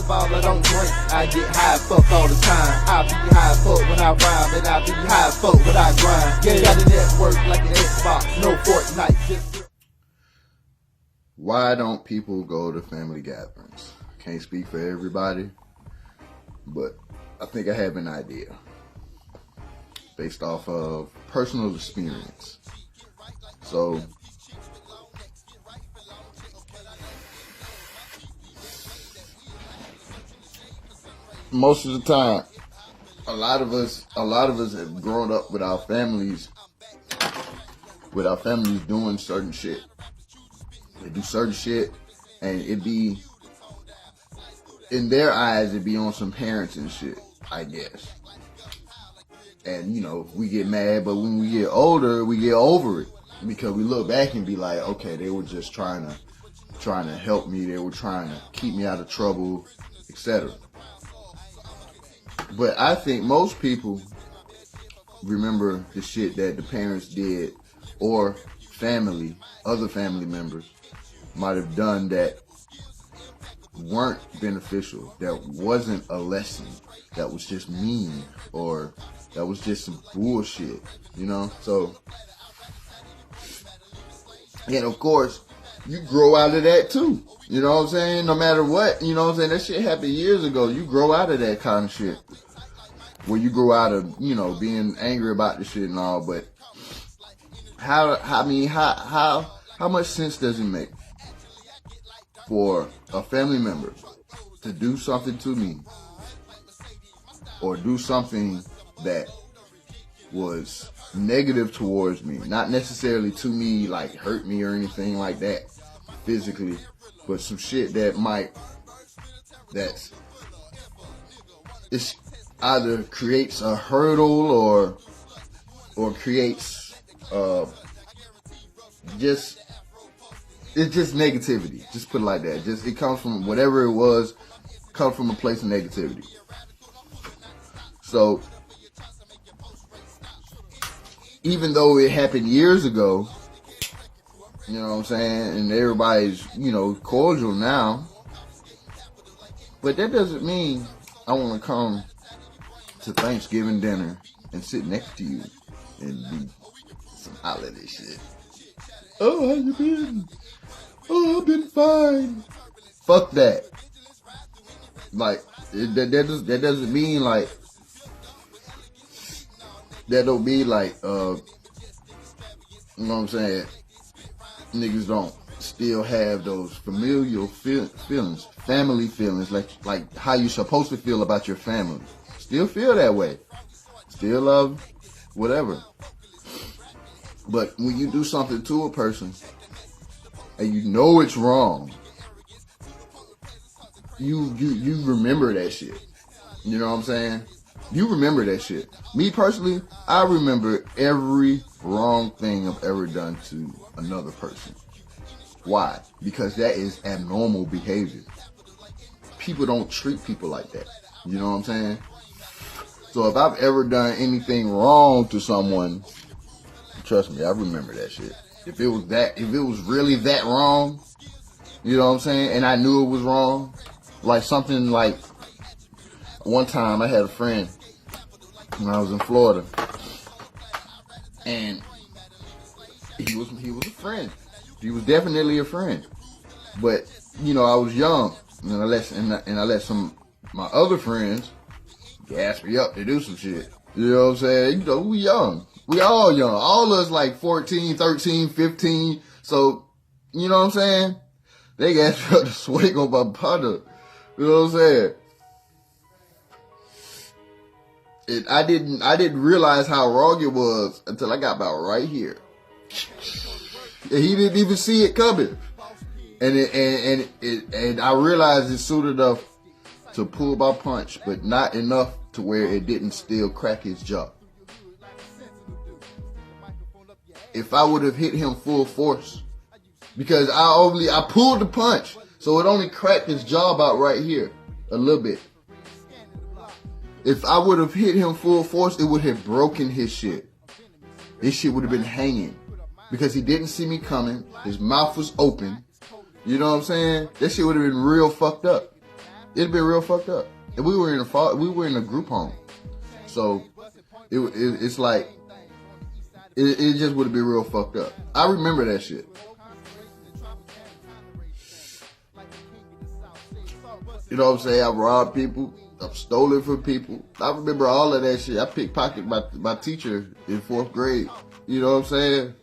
of all, I don't drink. I get high fuck all the time. I be high fuck when I rhyme, and I be high fuck when I grind. Yeah, got a network like an Xbox, no Fortnite. Just... Why don't people go to family gatherings? Can't speak for everybody, but I think I have an idea based off of personal experience. So, most of the time, a lot of us have grown up with our families doing certain shit. They do certain shit, and it be, in their eyes, it be on some parenting shit, I guess. And, you know, we get mad, but when we get older, we get over it. Because we look back and be like, okay, they were just trying to help me. They were trying to keep me out of trouble, etc. But I think most people remember the shit that the parents did, or other family members might have done that weren't beneficial, that wasn't a lesson, that was just mean, or that was just some bullshit, you know? So, and of course, you grow out of that too. You know what I'm saying? No matter what, you know what I'm saying? That shit happened years ago. You grow out of that kind of shit. Where you grow out of, you know, being angry about the shit and all, but how much sense does it make for a family member to do something to me, or do something that was negative towards me, not necessarily to me, like hurt me or anything like that physically, but some shit it's either creates a hurdle or creates it's just negativity. Just put it like that. Just, it comes from whatever it was, comes from a place of negativity. So, even though it happened years ago, you know what I'm saying, and everybody's, you know, cordial now, but that doesn't mean I want to come to Thanksgiving dinner and sit next to you and be some holiday shit. Oh, how you been? Oh, I've been fine. Fuck that. Like, that doesn't mean like, that don't mean like, you know what I'm saying, niggas don't still have those familial feelings, family feelings, like how you supposed to feel about your family. Still feel that way. Still love, whatever. But when you do something to a person, and you know it's wrong, you remember that shit. You know what I'm saying? You remember that shit. Me personally, I remember every wrong thing I've ever done to another person. Why? Because that is abnormal behavior. People don't treat people like that. You know what I'm saying? So if I've ever done anything wrong to someone, trust me, I remember that shit. If it was really that wrong, you know what I'm saying, and I knew it was wrong, like something like, one time I had a friend when I was in Florida, and he was a friend. He was definitely a friend. But, you know, I was young, and I let some of my other friends gas me up to do some shit. You know what I'm saying? You know, we young. We all young. All of us like 14, 13, 15. So, you know what I'm saying? They gas me up to swing on my partner. You know what I'm saying? I didn't realize how wrong it was until I got about right here. And he didn't even see it coming. And I realized it soon enough to pull my punch, but not enough to where it didn't still crack his jaw. If I would have hit him full force, because I pulled the punch, so it only cracked his jaw about right here, a little bit. If I would have hit him full force, it would have broken his shit. His shit would have been hanging. Because he didn't see me coming. His mouth was open. You know what I'm saying? That shit would have been real fucked up. It'd been real fucked up. And we were in a group home. So it's like, it just would have been real fucked up. I remember that shit. You know what I'm saying? I've robbed people. I've stolen from people. I remember all of that shit. I pickpocketed my teacher in 4th grade. You know what I'm saying?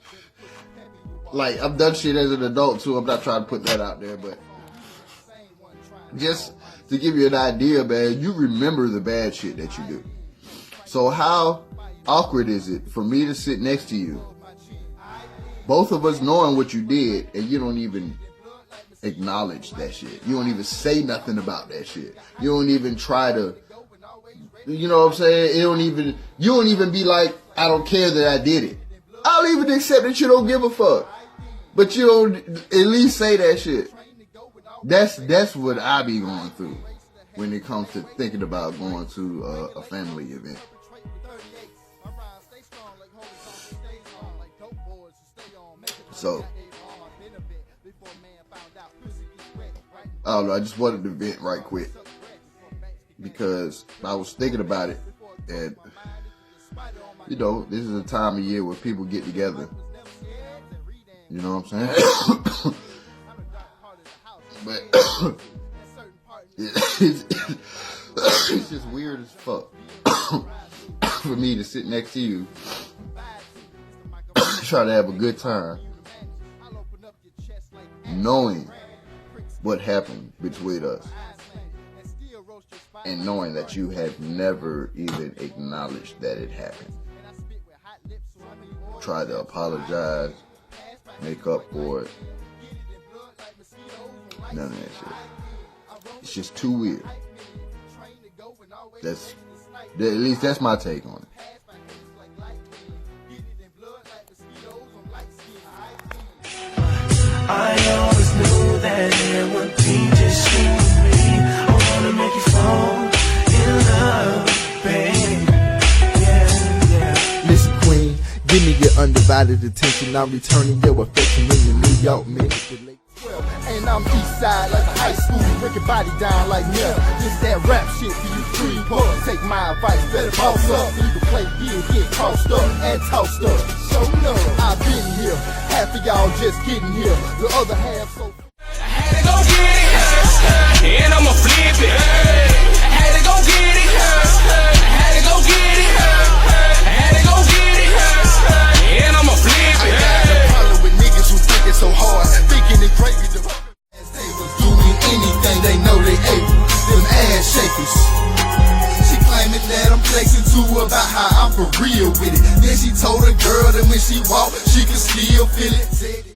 Like, I've done shit as an adult too. I'm not trying to put that out there, but just to give you an idea, man, you remember the bad shit that you do. So how awkward is it for me to sit next to you, both of us knowing what you did, and you don't even acknowledge that shit. You don't even say nothing about that shit. You don't even try to, you know what I'm saying? You don't even be like, I don't care that I did it. I'll even accept that you don't give a fuck. But you don't at least say that shit. That's what I be going through when it comes to thinking about going to a family event. So, I don't know, I just wanted to vent right quick because I was thinking about it, and you know, this is a time of year where people get together. You know what I'm saying? But it's just weird as fuck for me to sit next to you, try to have a good time, knowing what happened between us, and knowing that you have never even acknowledged that it happened. Try to apologize, make up for it. None of that shit. It's just too weird. At least that's my take on it. I always knew that it would be just you and me. I wanna make you fall in love, baby. Yeah. Listen, Queen, give me your undivided attention. I'm returning your affection in the New York minute. And I'm east side like a high school, break your body down like me. Just that rap shit for you free boys. Take my advice, better boss up. You can play deal, get tossed up and tossed up. So no, I've been here. Half of y'all just getting here. The other half so. I had to go get it, and I'ma flip it. I had to go get it, I had to go get it, I had to go get it, and I'ma flip it. I got a problem with niggas who think it's so hard, thinking it's crazy. They was doing anything they know they able. Them ass shakers. She claiming that I'm flexing to her about how I'm for real with it. Then she told a girl that when she walk, she can still feel it.